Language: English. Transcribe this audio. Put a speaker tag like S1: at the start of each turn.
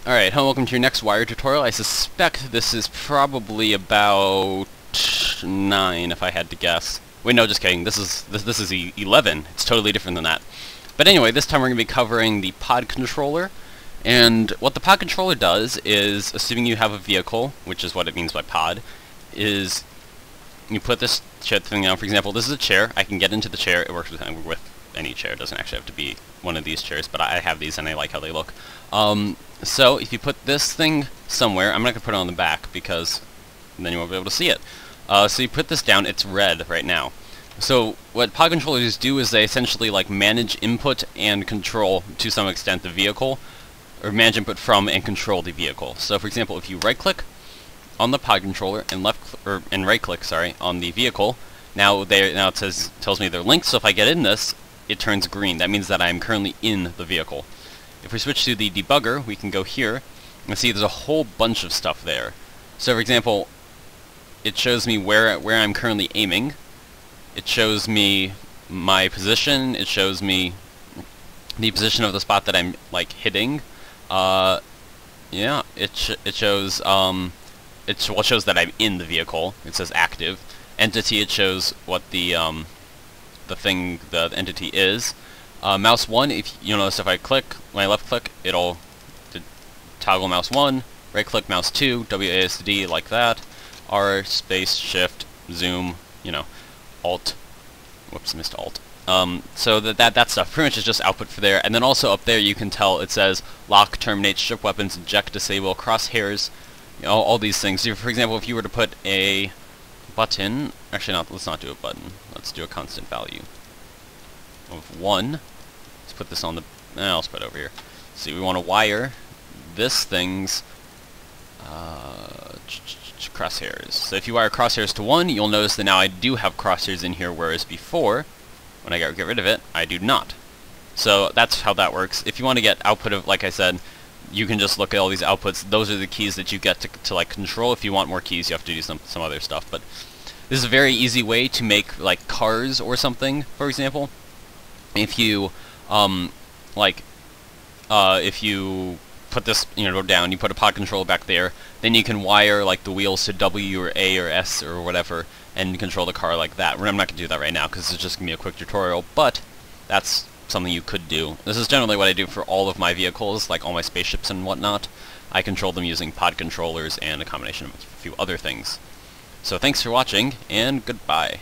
S1: Alright, hello, welcome to your next Wire tutorial. I suspect this is probably about 9, if I had to guess. Wait, no, just kidding. This is 11. It's totally different than that. But anyway, this time we're going to be covering the pod controller. And what the pod controller does is, assuming you have a vehicle, which is what it means by pod, is you put this chair thing down. For example, this is a chair. I can get into the chair. It works with any chair. It doesn't actually have to be one of these chairs, but I have these and I like how they look. So if you put this thing somewhere, I'm not going to put it on the back because then you won't be able to see it. So you put this down, it's red right now. So what pod controllers do is they essentially like manage input and control to some extent the vehicle, or manage input from and control the vehicle. So for example, if you right click on the pod controller and right click, sorry, on the vehicle, now it tells me they're linked. So if I get in this, it turns green. That means that I'm currently in the vehicle. If we switch to the debugger, we can go here and see there's a whole bunch of stuff there. So for example, it shows me where I'm currently aiming. It shows me my position. It shows me the position of the spot that I'm like hitting. Yeah, it shows shows that I'm in the vehicle. It says active. Entity, it shows what the entity is. Mouse 1, if you'll notice if I click, when I left click, it'll toggle mouse 1, right click mouse 2, WASD like that, R, space, shift, zoom, alt, whoops, missed alt. So that stuff pretty much is just output for there, and then also up there you can tell it says lock, terminate, strip weapons, eject, disable, crosshairs, all these things. So for example, if you were to put a button, actually let's not do a button, let's do a constant value of 1. Let's put this on the, I'll put it over here. See, we want to wire this thing's crosshairs. So if you wire crosshairs to 1, you'll notice that now I do have crosshairs in here, whereas before, when I get rid of it, I do not. So that's how that works. If you want to get output of, like I said, you can just look at all these outputs. Those are the keys that you get to like control. If you want more keys, you have to do some other stuff. But this is a very easy way to make like cars or something, for example. If you if you put this down, you put a pod controller back there, then you can wire like the wheels to W or A or S or whatever and control the car like that. I'm not going to do that right now because it's just going to be a quick tutorial, but that's something you could do. This is generally what I do for all of my vehicles, like all my spaceships and whatnot. I control them using pod controllers and a combination of a few other things. So thanks for watching, and goodbye.